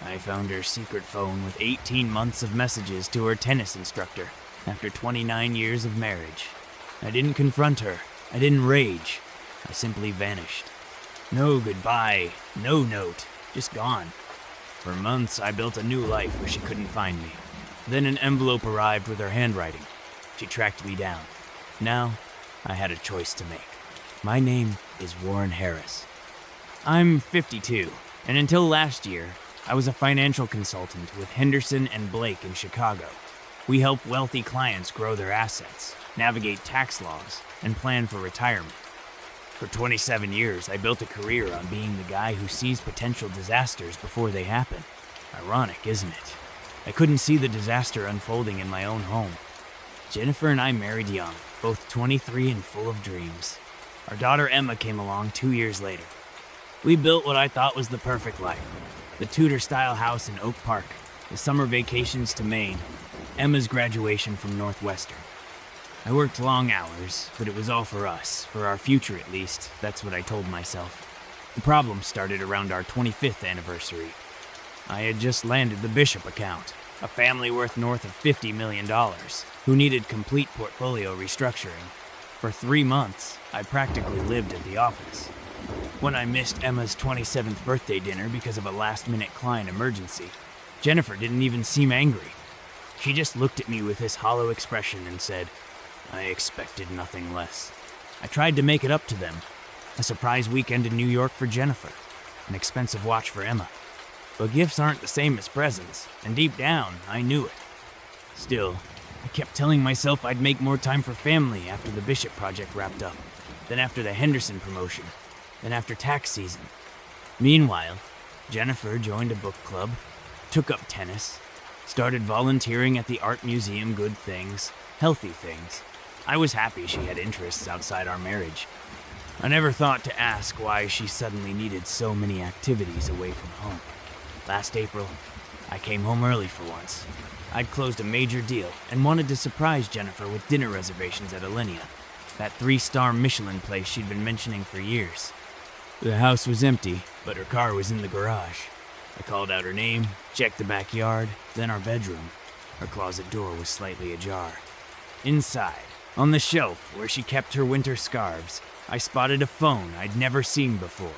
I found her secret phone with 18 months of messages to her tennis instructor after 29 years of marriage. I didn't confront her. I didn't rage. I simply vanished. No goodbye, no note, just gone. For months, I built a new life where she couldn't find me. Then an envelope arrived with her handwriting. She tracked me down. Now, I had a choice to make. My name is Warren Harris. I'm 52, and until last year, I was a financial consultant with Henderson and Blake in Chicago. We help wealthy clients grow their assets, navigate tax laws, and plan for retirement. For 27 years, I built a career on being the guy who sees potential disasters before they happen. Ironic, isn't it? I couldn't see the disaster unfolding in my own home. Jennifer and I married young, both 23 and full of dreams. Our daughter Emma came along 2 years later. We built what I thought was the perfect life. The Tudor-style house in Oak Park, the summer vacations to Maine, Emma's graduation from Northwestern. I worked long hours, but it was all for us, for our future at least, that's what I told myself. The problem started around our 25th anniversary. I had just landed the Bishop account, a family worth north of $50 million, who needed complete portfolio restructuring. For 3 months, I practically lived at the office. When I missed Emma's 27th birthday dinner because of a last-minute client emergency, Jennifer didn't even seem angry. She just looked at me with this hollow expression and said, "I expected nothing less." I tried to make it up to them. A surprise weekend in New York for Jennifer, an expensive watch for Emma. But gifts aren't the same as presents, and deep down, I knew it. Still, I kept telling myself I'd make more time for family after the Bishop project wrapped up, then after the Henderson promotion, then after tax season. Meanwhile, Jennifer joined a book club, took up tennis, started volunteering at the art museum. Good things, healthy things. I was happy she had interests outside our marriage. I never thought to ask why she suddenly needed so many activities away from home. Last April, I came home early for once. I'd closed a major deal and wanted to surprise Jennifer with dinner reservations at Alinea, that 3-star Michelin place she'd been mentioning for years. The house was empty, but her car was in the garage. I called out her name, checked the backyard, then our bedroom. Her closet door was slightly ajar. Inside, on the shelf where she kept her winter scarves, I spotted a phone I'd never seen before.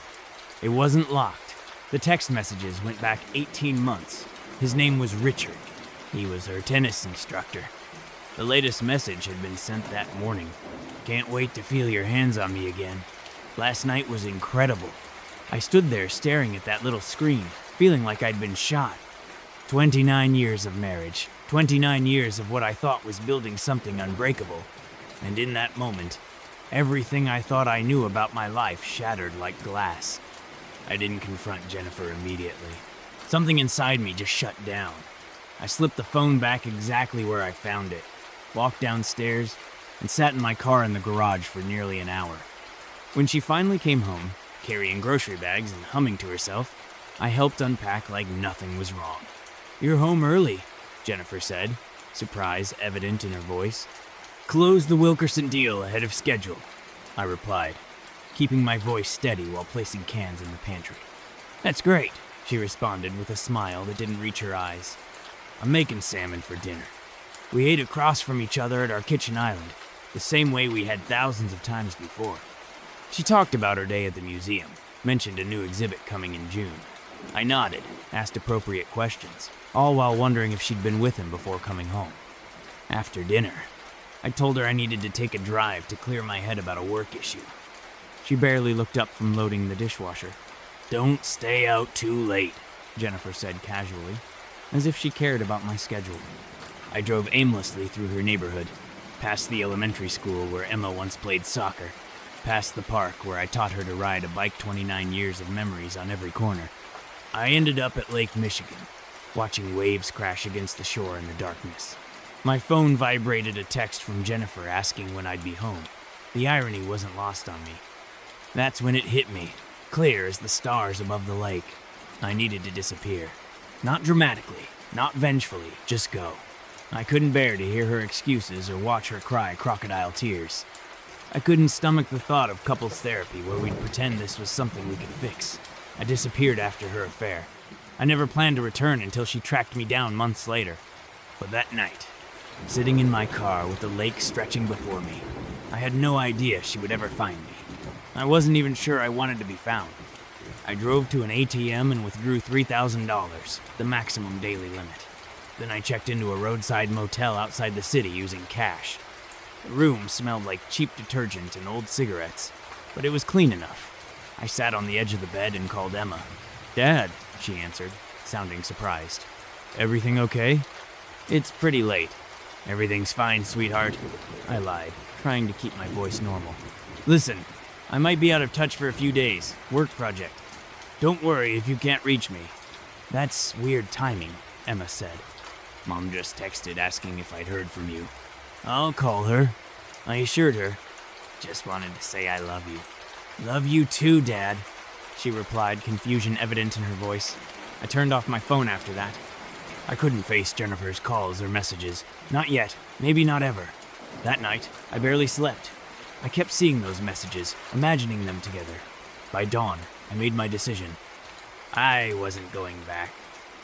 It wasn't locked. The text messages went back 18 months. His name was Richard. He was her tennis instructor. The latest message had been sent that morning. "Can't wait to feel your hands on me again. Last night was incredible." I stood there staring at that little screen, feeling like I'd been shot. 29 years of marriage, 29 years of what I thought was building something unbreakable. And in that moment, everything I thought I knew about my life shattered like glass. I didn't confront Jennifer immediately. Something inside me just shut down. I slipped the phone back exactly where I found it, walked downstairs, and sat in my car in the garage for nearly an hour. When she finally came home, carrying grocery bags and humming to herself, I helped unpack like nothing was wrong. "You're home early," Jennifer said, surprise evident in her voice. "Closed the Wilkerson deal ahead of schedule," I replied, keeping my voice steady while placing cans in the pantry. "That's great," she responded with a smile that didn't reach her eyes. "I'm making salmon for dinner." We ate across from each other at our kitchen island, the same way we had thousands of times before. She talked about her day at the museum, mentioned a new exhibit coming in June. I nodded, asked appropriate questions, all while wondering if she'd been with him before coming home. After dinner, I told her I needed to take a drive to clear my head about a work issue. She barely looked up from loading the dishwasher. "Don't stay out too late," Jennifer said casually, as if she cared about my schedule. I drove aimlessly through her neighborhood, past the elementary school where Emma once played soccer, past the park where I taught her to ride a bike. 29 years of memories on every corner. I ended up at Lake Michigan, watching waves crash against the shore in the darkness. My phone vibrated a text from Jennifer asking when I'd be home. The irony wasn't lost on me. That's when it hit me, clear as the stars above the lake. I needed to disappear. Not dramatically, not vengefully, just go. I couldn't bear to hear her excuses or watch her cry crocodile tears. I couldn't stomach the thought of couples therapy where we'd pretend this was something we could fix. I disappeared after her affair. I never planned to return until she tracked me down months later. But that night, sitting in my car with the lake stretching before me, I had no idea she would ever find me. I wasn't even sure I wanted to be found. I drove to an ATM and withdrew $3,000, the maximum daily limit. Then I checked into a roadside motel outside the city using cash. The room smelled like cheap detergent and old cigarettes, but it was clean enough. I sat on the edge of the bed and called Emma. "Dad," she answered, sounding surprised. "Everything okay?" "It's pretty late." "Everything's fine, sweetheart," I lied, trying to keep my voice normal. "Listen, I might be out of touch for a few days. Work project. Don't worry if you can't reach me." "That's weird timing," Emma said. "Mom just texted asking if I'd heard from you." "I'll call her," I assured her. "Just wanted to say I love you." "Love you too, Dad," she replied, confusion evident in her voice. I turned off my phone after that. I couldn't face Jennifer's calls or messages. Not yet, maybe not ever. That night, I barely slept. I kept seeing those messages, imagining them together. By dawn, I made my decision. I wasn't going back.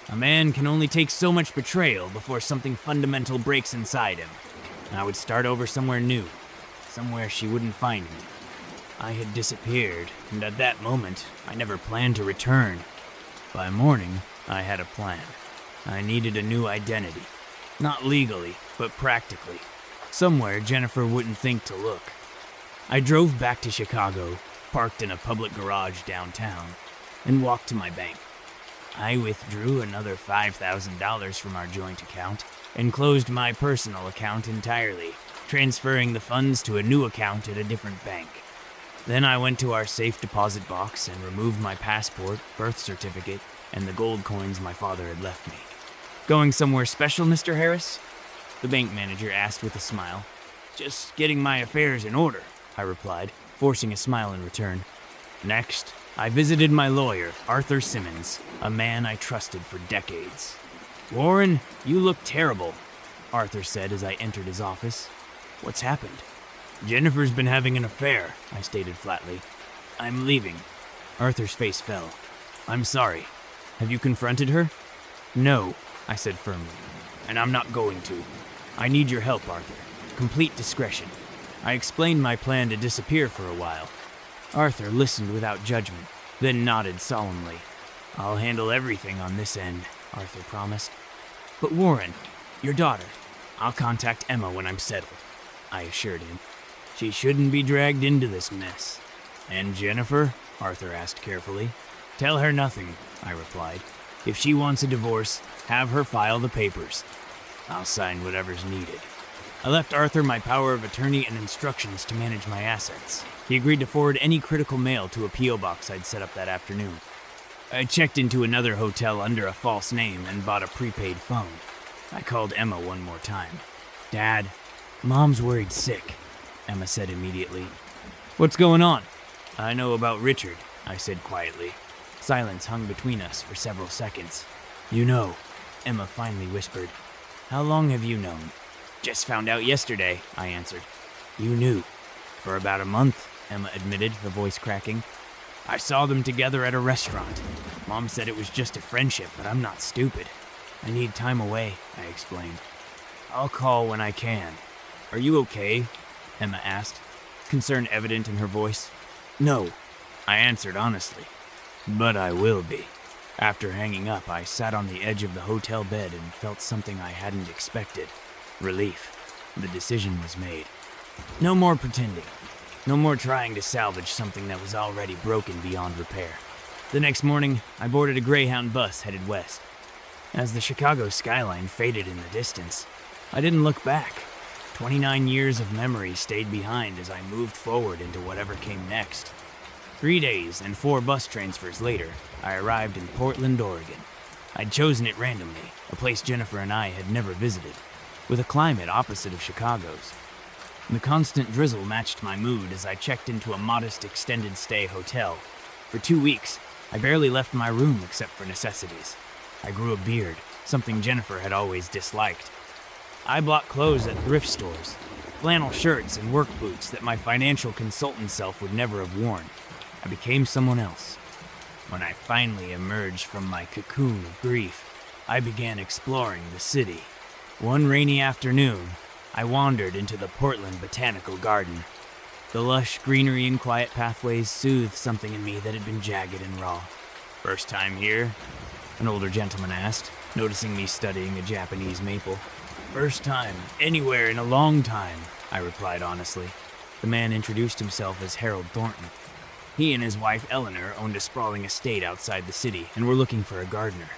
A man can only take so much betrayal before something fundamental breaks inside him. I would start over somewhere new, somewhere she wouldn't find me. I had disappeared, and at that moment, I never planned to return. By morning, I had a plan. I needed a new identity. Not legally, but practically. Somewhere Jennifer wouldn't think to look. I drove back to Chicago, parked in a public garage downtown, and walked to my bank. I withdrew another $5,000 from our joint account and closed my personal account entirely, transferring the funds to a new account at a different bank. Then I went to our safe deposit box and removed my passport, birth certificate, and the gold coins my father had left me. "Going somewhere special, Mr. Harris?" the bank manager asked with a smile. "Just getting my affairs in order," I replied, forcing a smile in return. Next, I visited my lawyer, Arthur Simmons, a man I trusted for decades. "Warren, you look terrible," Arthur said as I entered his office. "What's happened?" "Jennifer's been having an affair," I stated flatly. "I'm leaving." Arthur's face fell. "I'm sorry. Have you confronted her?" "No," I said firmly, "and I'm not going to. I need your help, Arthur. Complete discretion." I explained my plan to disappear for a while. Arthur listened without judgment, then nodded solemnly. "I'll handle everything on this end," Arthur promised. "But Warren, your daughter." "I'll contact Emma when I'm settled," I assured him. "She shouldn't be dragged into this mess." "And Jennifer?" Arthur asked carefully. "Tell her nothing," I replied. "If she wants a divorce, have her file the papers. I'll sign whatever's needed." I left Arthur my power of attorney and instructions to manage my assets. He agreed to forward any critical mail to a P.O. box I'd set up that afternoon. I checked into another hotel under a false name and bought a prepaid phone. I called Emma one more time. "Dad, Mom's worried sick," Emma said immediately. "What's going on?" "I know about Richard," I said quietly. Silence hung between us for several seconds. "You know," Emma finally whispered. "How long have you known?" "Just found out yesterday," I answered. "You knew?" "For about a month," Emma admitted, her voice cracking. "I saw them together at a restaurant. Mom said it was just a friendship, but I'm not stupid. I need time away," I explained. "I'll call when I can." "Are you okay?" Emma asked, concern evident in her voice. "No," I answered honestly. "But I will be." After hanging up, I sat on the edge of the hotel bed and felt something I hadn't expected. Relief. The decision was made. No more pretending. No more trying to salvage something that was already broken beyond repair. The next morning, I boarded a Greyhound bus headed west. As the Chicago skyline faded in the distance, I didn't look back. 29 years of memory stayed behind as I moved forward into whatever came next. 3 days and 4 bus transfers later, I arrived in Portland, Oregon. I'd chosen it randomly, a place Jennifer and I had never visited, with a climate opposite of Chicago's. The constant drizzle matched my mood as I checked into a modest extended stay hotel. For 2 weeks, I barely left my room except for necessities. I grew a beard, something Jennifer had always disliked. I bought clothes at thrift stores, flannel shirts and work boots that my financial consultant self would never have worn. I became someone else. When I finally emerged from my cocoon of grief, I began exploring the city. One rainy afternoon, I wandered into the Portland Botanical Garden. The lush greenery and quiet pathways soothed something in me that had been jagged and raw. "First time here?" an older gentleman asked, noticing me studying a Japanese maple. "First time, anywhere in a long time," I replied honestly. The man introduced himself as Harold Thornton. He and his wife Eleanor owned a sprawling estate outside the city and were looking for a gardener.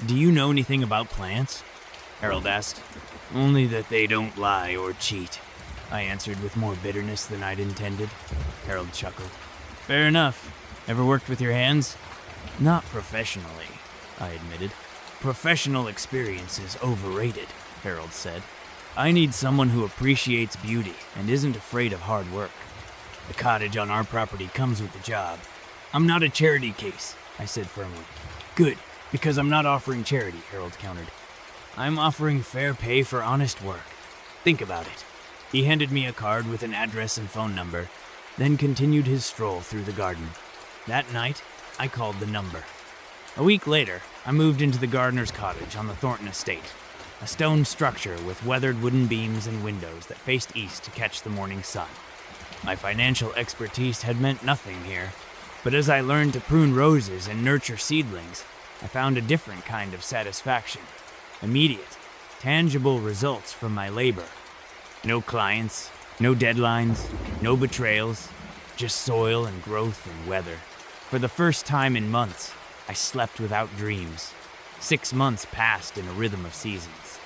"Do you know anything about plants?" Harold asked. "Only that they don't lie or cheat," I answered with more bitterness than I'd intended. Harold chuckled. "Fair enough. Ever worked with your hands?" "Not professionally," I admitted. "Professional experience is overrated," Harold said. "I need someone who appreciates beauty and isn't afraid of hard work. The cottage on our property comes with the job." "I'm not a charity case," I said firmly. "Good, because I'm not offering charity," Harold countered. "I'm offering fair pay for honest work. Think about it." He handed me a card with an address and phone number, then continued his stroll through the garden. That night, I called the number. A week later, I moved into the gardener's cottage on the Thornton estate, a stone structure with weathered wooden beams and windows that faced east to catch the morning sun. My financial expertise had meant nothing here, but as I learned to prune roses and nurture seedlings, I found a different kind of satisfaction. Immediate, tangible results from my labor. No clients, no deadlines, no betrayals, just soil and growth and weather. For the first time in months, I slept without dreams. 6 months passed in a rhythm of seasons.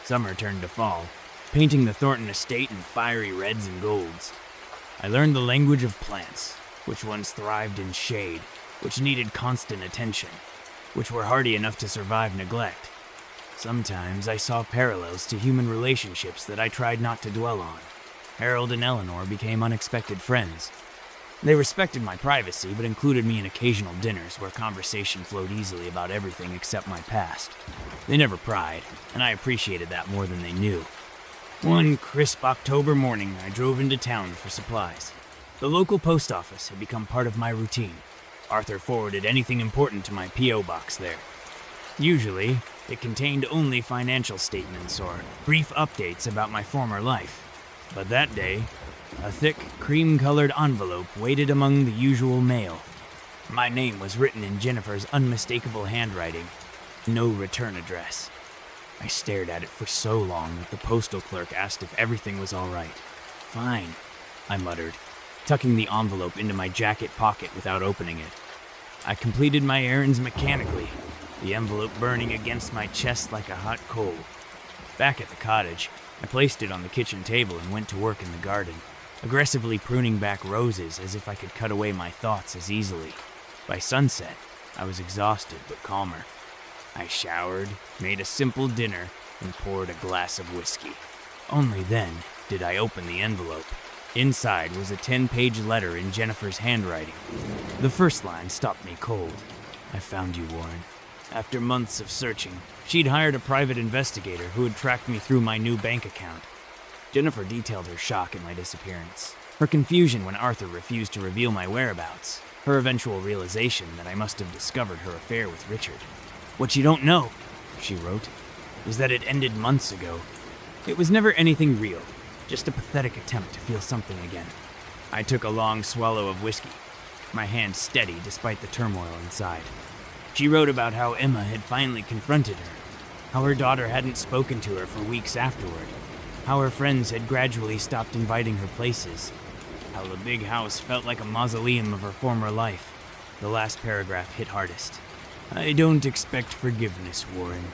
Summer turned to fall, painting the Thornton estate in fiery reds and golds. I learned the language of plants, which ones thrived in shade, which needed constant attention, which were hardy enough to survive neglect. Sometimes I saw parallels to human relationships that I tried not to dwell on. Harold and Eleanor became unexpected friends. They respected my privacy, but included me in occasional dinners where conversation flowed easily about everything except my past. They never pried, and I appreciated that more than they knew. One crisp October morning, I drove into town for supplies. The local post office had become part of my routine. Arthur forwarded anything important to my P.O. box there. Usually, it contained only financial statements or brief updates about my former life. But that day, a thick, cream-colored envelope waited among the usual mail. My name was written in Jennifer's unmistakable handwriting. No return address. I stared at it for so long that the postal clerk asked if everything was all right. "Fine," I muttered, tucking the envelope into my jacket pocket without opening it. I completed my errands mechanically, the envelope burning against my chest like a hot coal. Back at the cottage, I placed it on the kitchen table and went to work in the garden, aggressively pruning back roses as if I could cut away my thoughts as easily. By sunset, I was exhausted but calmer. I showered, made a simple dinner, and poured a glass of whiskey. Only then did I open the envelope. Inside was a 10-page letter in Jennifer's handwriting. The first line stopped me cold. "I found you, Warren." After months of searching, she'd hired a private investigator who had tracked me through my new bank account. Jennifer detailed her shock at my disappearance, her confusion when Arthur refused to reveal my whereabouts, her eventual realization that I must have discovered her affair with Richard. "What you don't know," she wrote, "is that it ended months ago. It was never anything real, just a pathetic attempt to feel something again." I took a long swallow of whiskey, my hand steady despite the turmoil inside. She wrote about how Emma had finally confronted her, how her daughter hadn't spoken to her for weeks afterward, how her friends had gradually stopped inviting her places, how the big house felt like a mausoleum of her former life. The last paragraph hit hardest. "I don't expect forgiveness, Warren.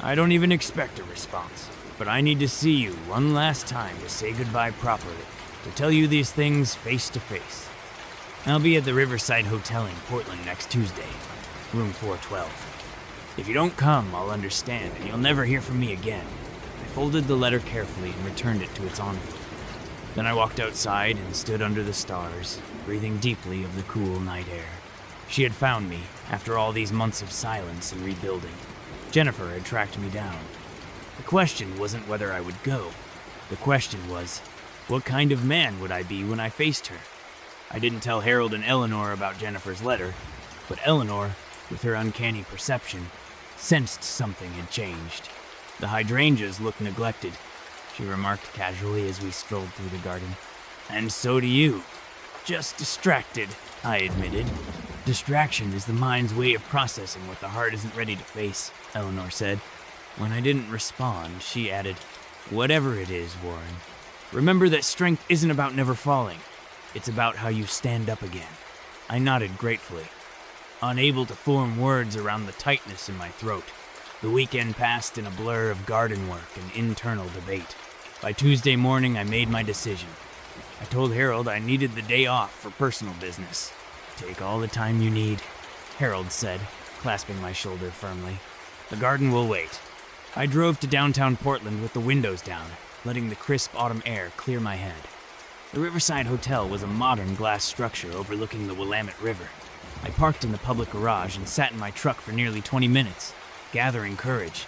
I don't even expect a response. But I need to see you one last time to say goodbye properly, to tell you these things face to face. I'll be at the Riverside Hotel in Portland next Tuesday, room 412. If you don't come, I'll understand, and you'll never hear from me again." I folded the letter carefully and returned it to its envelope. Then I walked outside and stood under the stars, breathing deeply of the cool night air. She had found me, after all these months of silence and rebuilding. Jennifer had tracked me down. The question wasn't whether I would go. The question was, what kind of man would I be when I faced her? I didn't tell Harold and Eleanor about Jennifer's letter. But Eleanor, with her uncanny perception, sensed something had changed. The hydrangeas looked neglected, she remarked casually as we strolled through the garden. And so do you. Just distracted, I admitted. Distraction is the mind's way of processing what the heart isn't ready to face, Eleanor said. When I didn't respond, she added, whatever it is, Warren, remember that strength isn't about never falling. It's about how you stand up again. I nodded gratefully, unable to form words around the tightness in my throat. The weekend passed in a blur of garden work and internal debate. By Tuesday morning, I made my decision. I told Harold I needed the day off for personal business. Take all the time you need, Harold said, clasping my shoulder firmly. The garden will wait. I drove to downtown Portland with the windows down, letting the crisp autumn air clear my head. The Riverside Hotel was a modern glass structure overlooking the Willamette River. I parked in the public garage and sat in my truck for nearly 20 minutes, gathering courage.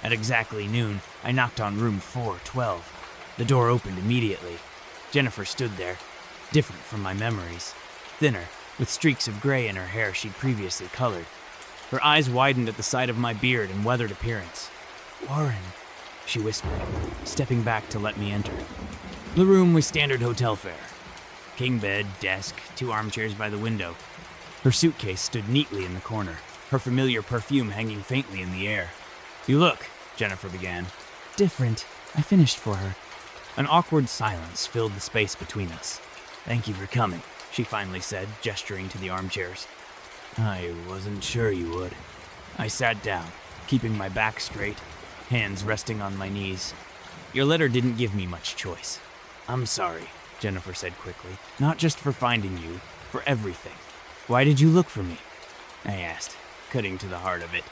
At exactly noon, I knocked on room 412. The door opened immediately. Jennifer stood there, different from my memories, thinner, with streaks of gray in her hair she'd previously colored. Her eyes widened at the sight of my beard and weathered appearance. Warren, she whispered, stepping back to let me enter. The room was standard hotel fare. King bed, desk, 2 armchairs by the window. Her suitcase stood neatly in the corner, her familiar perfume hanging faintly in the air. You look, Jennifer began. Different. I finished for her. An awkward silence filled the space between us. Thank you for coming, she finally said, gesturing to the armchairs. I wasn't sure you would. I sat down, keeping my back straight, hands resting on my knees. Your letter didn't give me much choice. I'm sorry, Jennifer said quickly. Not just for finding you, for everything. Why did you look for me? I asked, cutting to the heart of it.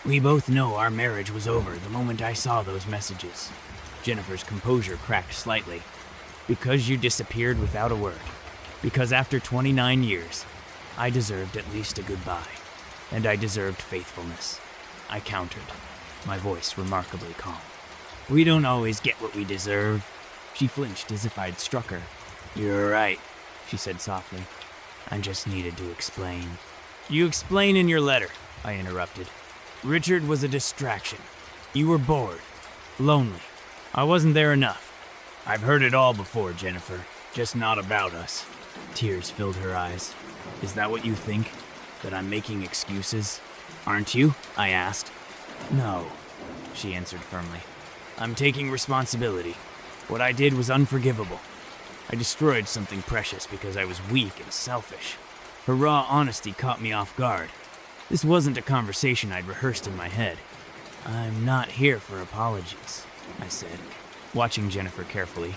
We both know our marriage was over the moment I saw those messages. Jennifer's composure cracked slightly. Because you disappeared without a word. Because after 29 years, I deserved at least a goodbye. And I deserved faithfulness. I countered, my voice remarkably calm. We don't always get what we deserve. She flinched as if I'd struck her. You're right, she said softly. I just needed to explain. You explain in your letter, I interrupted. Richard was a distraction. You were bored, lonely. I wasn't there enough. I've heard it all before, Jennifer, just not about us. Tears filled her eyes. Is that what you think? That I'm making excuses? Aren't you? I asked. No, she answered firmly. I'm taking responsibility. What I did was unforgivable. I destroyed something precious because I was weak and selfish. Her raw honesty caught me off guard. This wasn't a conversation I'd rehearsed in my head. I'm not here for apologies, I said, watching Jennifer carefully.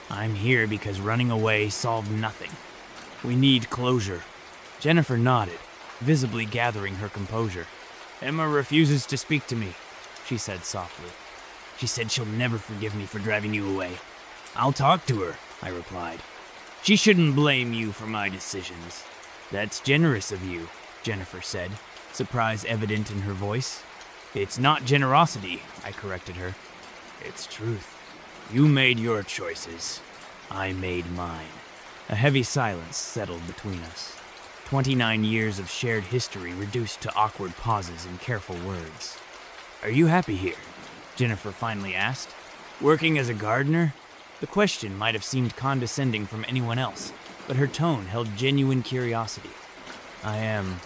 I'm here because running away solved nothing. We need closure. Jennifer nodded, visibly gathering her composure. Emma refuses to speak to me, she said softly. She said she'll never forgive me for driving you away. I'll talk to her, I replied. She shouldn't blame you for my decisions. That's generous of you, Jennifer said, surprise evident in her voice. It's not generosity, I corrected her. It's truth. You made your choices. I made mine. A heavy silence settled between us. 29 years of shared history reduced to awkward pauses and careful words. Are you happy here? Jennifer finally asked. Working as a gardener? The question might have seemed condescending from anyone else, but her tone held genuine curiosity. I am,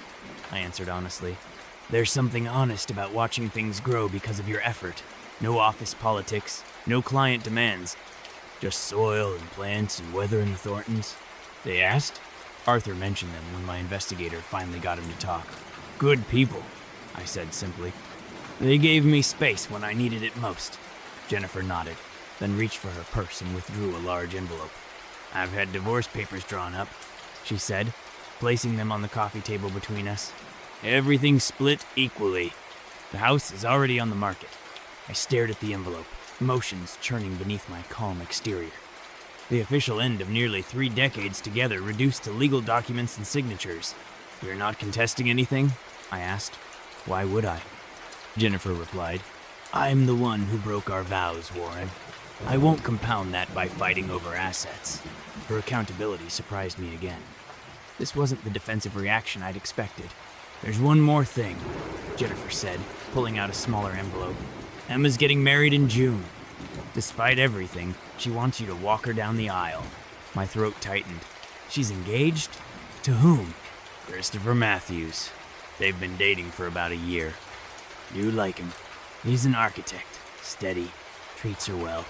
I answered honestly. There's something honest about watching things grow because of your effort. No office politics, no client demands. Just soil and plants and weather and the Thorntons. They asked? Arthur mentioned them when my investigator finally got him to talk. Good people, I said simply. They gave me space when I needed it most. Jennifer nodded, then reached for her purse and withdrew a large envelope. I've had divorce papers drawn up, she said, placing them on the coffee table between us. Everything's split equally. The house is already on the market. I stared at the envelope, emotions churning beneath my calm exterior. The official end of nearly 3 decades together reduced to legal documents and signatures. You're not contesting anything? I asked. Why would I? Jennifer replied. I'm the one who broke our vows, Warren. I won't compound that by fighting over assets. Her accountability surprised me again. This wasn't the defensive reaction I'd expected. "There's one more thing," Jennifer said, pulling out a smaller envelope. "Emma's getting married in June. Despite everything, she wants you to walk her down the aisle." My throat tightened. "She's engaged? To whom?" "Christopher Matthews. They've been dating for about a year. You like him. He's an architect, steady, treats her well."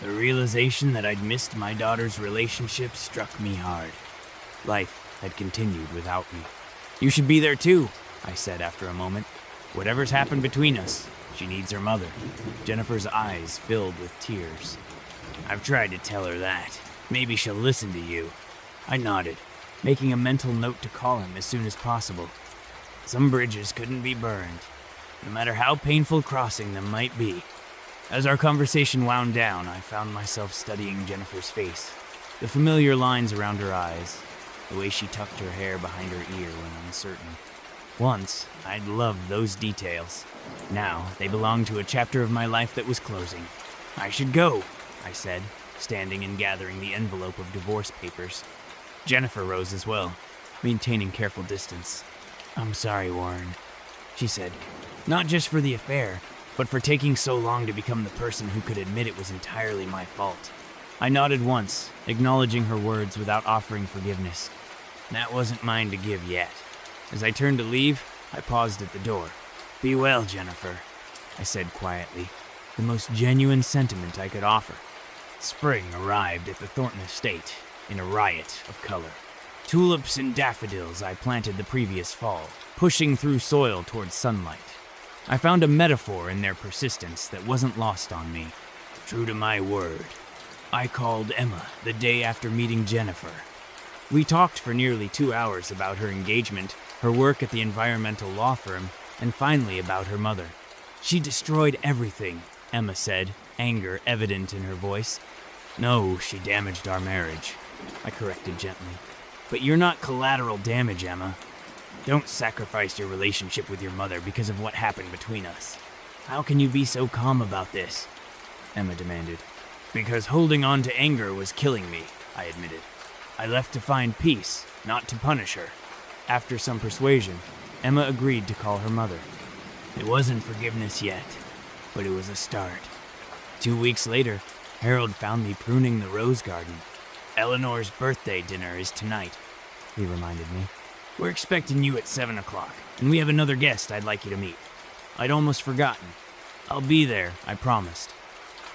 The realization that I'd missed my daughter's relationship struck me hard. Life had continued without me. "You should be there too," I said after a moment. "Whatever's happened between us, she needs her mother." Jennifer's eyes filled with tears. "I've tried to tell her that. Maybe she'll listen to you." I nodded, making a mental note to call him as soon as possible. Some bridges couldn't be burned, no matter how painful crossing them might be. As our conversation wound down, I found myself studying Jennifer's face, the familiar lines around her eyes, the way she tucked her hair behind her ear when uncertain. Once, I'd loved those details. Now, they belonged to a chapter of my life that was closing. "I should go," I said, standing and gathering the envelope of divorce papers. Jennifer rose as well, maintaining careful distance. "I'm sorry, Warren," she said. "Not just for the affair, but for taking so long to become the person who could admit it was entirely my fault." I nodded once, acknowledging her words without offering forgiveness. That wasn't mine to give yet. As I turned to leave, I paused at the door. "Be well, Jennifer," I said quietly, the most genuine sentiment I could offer. Spring arrived at the Thornton estate in a riot of color. Tulips and daffodils I planted the previous fall, pushing through soil towards sunlight. I found a metaphor in their persistence that wasn't lost on me. True to my word, I called Emma the day after meeting Jennifer. We talked for nearly 2 hours about her engagement, her work at the environmental law firm, and finally about her mother. "She destroyed everything," Emma said, anger evident in her voice. "No, she damaged our marriage," I corrected gently. "But you're not collateral damage, Emma. Don't sacrifice your relationship with your mother because of what happened between us." "How can you be so calm about this?" Emma demanded. "Because holding on to anger was killing me," I admitted. "I left to find peace, not to punish her." After some persuasion, Emma agreed to call her mother. It wasn't forgiveness yet, but it was a start. 2 weeks later, Harold found me pruning the rose garden. "Eleanor's birthday dinner is tonight," he reminded me. "We're expecting you at 7 o'clock, and we have another guest I'd like you to meet." I'd almost forgotten. "I'll be there," I promised.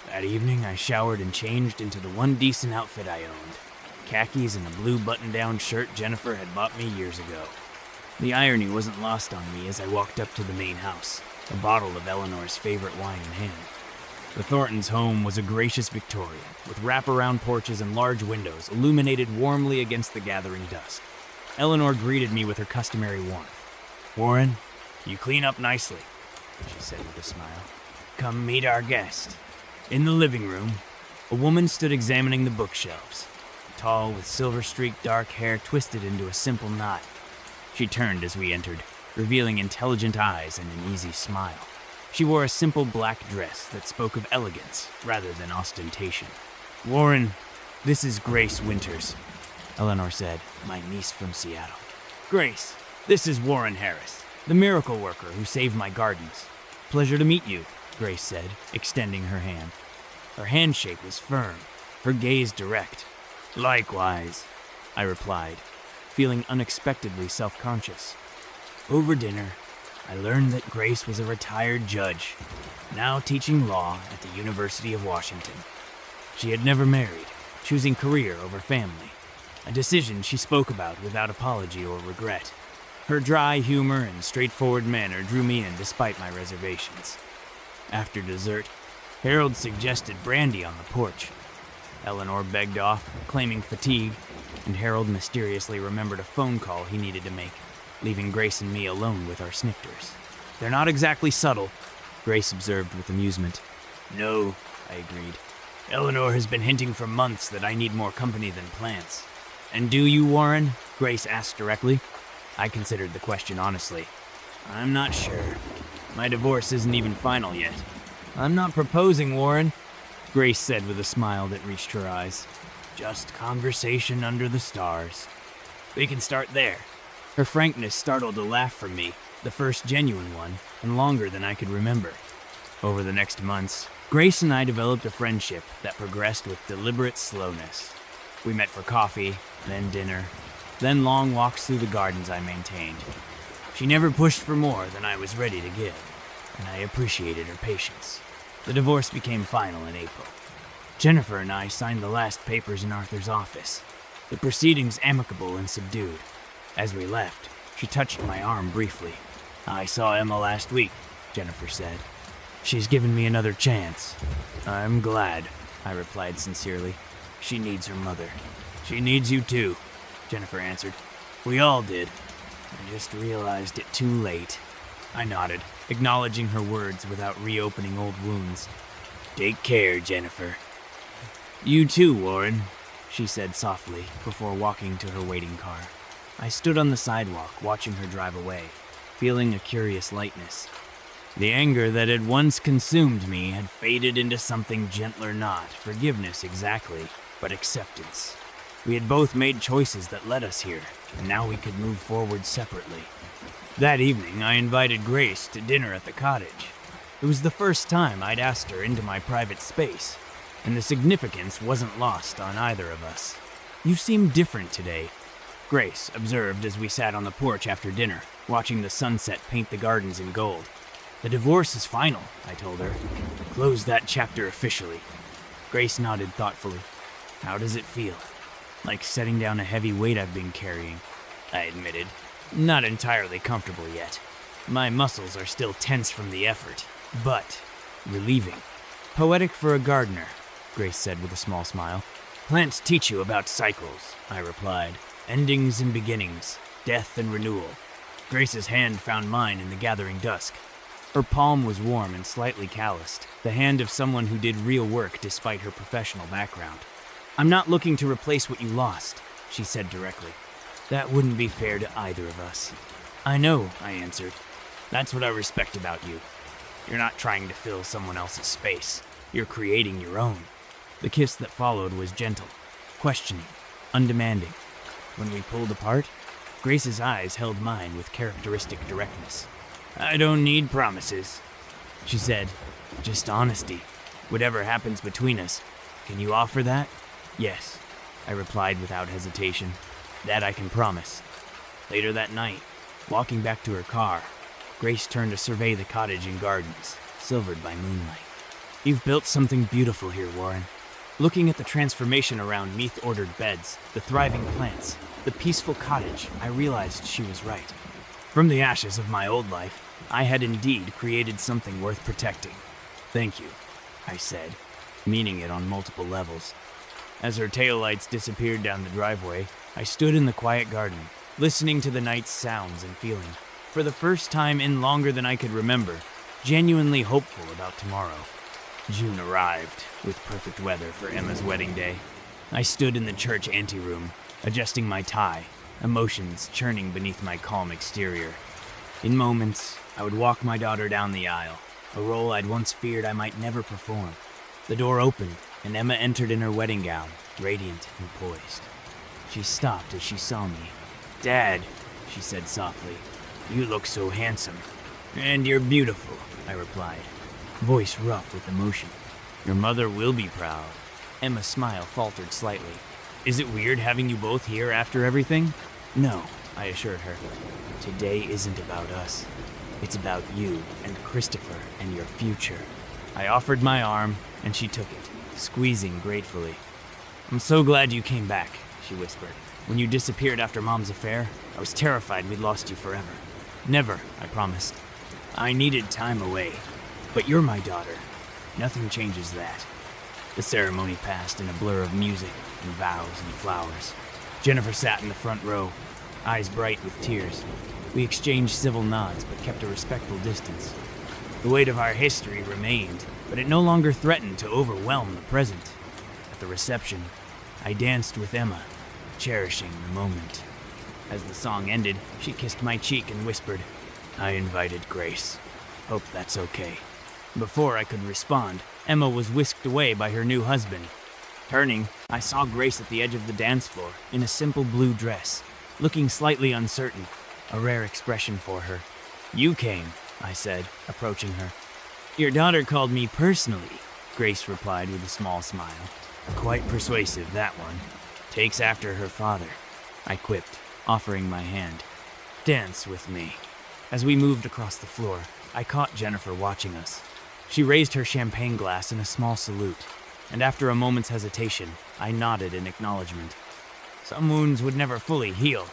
That evening, I showered and changed into the one decent outfit I owned. Khakis and a blue button-down shirt Jennifer had bought me years ago. The irony wasn't lost on me as I walked up to the main house, a bottle of Eleanor's favorite wine in hand. The Thorntons' home was a gracious Victorian, with wraparound porches and large windows illuminated warmly against the gathering dusk. Eleanor greeted me with her customary warmth. "Warren, you clean up nicely," she said with a smile. "Come meet our guest." In the living room, a woman stood examining the bookshelves, tall with silver-streaked dark hair twisted into a simple knot. She turned as we entered, revealing intelligent eyes and an easy smile. She wore a simple black dress that spoke of elegance rather than ostentation. "Warren, this is Grace Winters," Eleanor said, "my niece from Seattle." "Grace, this is Warren Harris, the miracle worker who saved my gardens." "Pleasure to meet you," Grace said, extending her hand. Her handshake was firm, her gaze direct. "Likewise," I replied, feeling unexpectedly self-conscious. Over dinner, I learned that Grace was a retired judge, now teaching law at the University of Washington. She had never married, choosing career over family, a decision she spoke about without apology or regret. Her dry humor and straightforward manner drew me in despite my reservations. After dessert, Harold suggested brandy on the porch. Eleanor begged off, claiming fatigue, and Harold mysteriously remembered a phone call he needed to make, leaving Grace and me alone with our snifters. "They're not exactly subtle," Grace observed with amusement. "No," I agreed. "Eleanor has been hinting for months that I need more company than plants." "And do you, Warren?" Grace asked directly. I considered the question honestly. "I'm not sure. My divorce isn't even final yet." "I'm not proposing, Warren," Grace said with a smile that reached her eyes. "Just conversation under the stars." We can start there." Her frankness startled a laugh from me, the first genuine one, and longer than I could remember. Over the next months, Grace and I developed a friendship that progressed with deliberate slowness. We met for coffee, then dinner, then long walks through the gardens I maintained. She never pushed for more than I was ready to give, and I appreciated her patience. The divorce became final in April. Jennifer and I signed the last papers in Arthur's office, the proceedings amicable and subdued. As we left, she touched my arm briefly. "I saw Emma last week," Jennifer said. "She's given me another chance." "I'm glad," I replied sincerely. "She needs her mother." "She needs you too," Jennifer answered. "We all did. I just realized it too late." I nodded, acknowledging her words without reopening old wounds. "Take care, Jennifer." "You too, Warren," she said softly before walking to her waiting car. I stood on the sidewalk watching her drive away, feeling a curious lightness. The anger that had once consumed me had faded into something gentler, not forgiveness exactly, but acceptance. We had both made choices that led us here, and now we could move forward separately. That evening, I invited Grace to dinner at the cottage. It was the first time I'd asked her into my private space, and the significance wasn't lost on either of us. "You seem different today," Grace observed as we sat on the porch after dinner, watching the sunset paint the gardens in gold. "The divorce is final," I told her. "Close that chapter officially." Grace nodded thoughtfully. "How does it feel?" "Like setting down a heavy weight I've been carrying," I admitted. "Not entirely comfortable yet. My muscles are still tense from the effort, but relieving." "Poetic for a gardener," Grace said with a small smile. "Plants teach you about cycles," I replied. "Endings and beginnings, death and renewal." Grace's hand found mine in the gathering dusk. Her palm was warm and slightly calloused, the hand of someone who did real work despite her professional background. "I'm not looking to replace what you lost," she said directly. "That wouldn't be fair to either of us." "I know," I answered. "That's what I respect about you. You're not trying to fill someone else's space. You're creating your own." The kiss that followed was gentle, questioning, undemanding. When we pulled apart, Grace's eyes held mine with characteristic directness. "I don't need promises," she said. "Just honesty. Whatever happens between us, can you offer that?" "Yes," I replied without hesitation. "That I can promise." Later that night, walking back to her car, Grace turned to survey the cottage and gardens, silvered by moonlight. "You've built something beautiful here, Warren." Looking at the transformation around Meath-ordered beds, the thriving plants, the peaceful cottage, I realized she was right. From the ashes of my old life, I had indeed created something worth protecting. "Thank you," I said, meaning it on multiple levels. As her taillights disappeared down the driveway, I stood in the quiet garden, listening to the night's sounds and feeling, for the first time in longer than I could remember, genuinely hopeful about tomorrow. June arrived, with perfect weather for Emma's wedding day. I stood in the church anteroom, adjusting my tie, emotions churning beneath my calm exterior. In moments, I would walk my daughter down the aisle, a role I'd once feared I might never perform. The door opened, and Emma entered in her wedding gown, radiant and poised. She stopped as she saw me. "Dad," she said softly, "you look so handsome." "And you're beautiful," I replied, voice rough with emotion. "Your mother will be proud." Emma's smile faltered slightly. "Is it weird having you both here after everything?" "No," I assured her. "Today isn't about us. It's about you and Christopher and your future." I offered my arm, and she took it, squeezing gratefully. "I'm so glad you came back," she whispered. "When you disappeared after Mom's affair, I was terrified we'd lost you forever." "Never," I promised. "I needed time away. But you're my daughter. Nothing changes that." The ceremony passed in a blur of music and vows and flowers. Jennifer sat in the front row, eyes bright with tears. We exchanged civil nods but kept a respectful distance. The weight of our history remained, but it no longer threatened to overwhelm the present. At the reception, I danced with Emma, cherishing the moment. As the song ended, she kissed my cheek and whispered, "I invited Grace. Hope that's okay." Before I could respond, Emma was whisked away by her new husband. Turning, I saw Grace at the edge of the dance floor in a simple blue dress. looking slightly uncertain, a rare expression for her. "You came," I said, approaching her. "Your daughter called me personally," Grace replied with a small smile. "Quite persuasive, that one. Takes after her father," I quipped, offering my hand. "Dance with me." As we moved across the floor, I caught Jennifer watching us. She raised her champagne glass in a small salute, and after a moment's hesitation, I nodded in acknowledgement. Some wounds would never fully heal,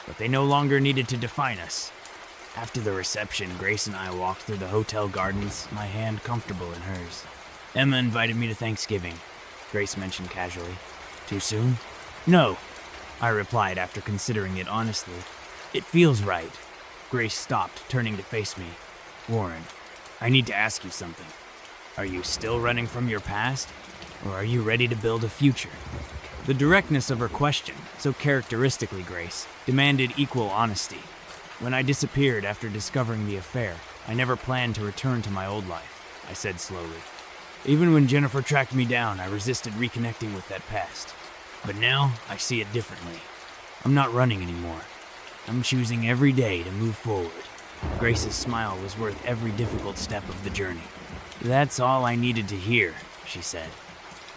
but they no longer needed to define us. After the reception, Grace and I walked through the hotel gardens, my hand comfortable in hers. "Emma invited me to Thanksgiving," Grace mentioned casually. "Too soon?" "No," I replied after considering it honestly. "It feels right." Grace stopped, turning to face me. "Warren, I need to ask you something. Are you still running from your past, or are you ready to build a future?" The directness of her question, so characteristically Grace, demanded equal honesty. When I disappeared after discovering the affair, I never planned to return to my old life, I said slowly. Even when Jennifer tracked me down, I resisted reconnecting with that past. But now, I see it differently. I'm not running anymore. I'm choosing every day to move forward. Grace's smile was worth every difficult step of the journey. "That's all I needed to hear," she said.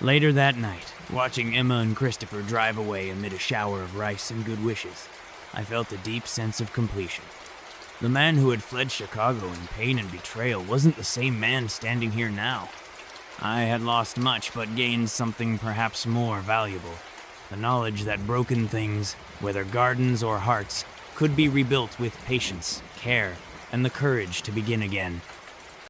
Later that night, watching Emma and Christopher drive away amid a shower of rice and good wishes, I felt a deep sense of completion. The man who had fled Chicago in pain and betrayal wasn't the same man standing here now. I had lost much but gained something perhaps more valuable. The knowledge that broken things, whether gardens or hearts, could be rebuilt with patience, care, and the courage to begin again.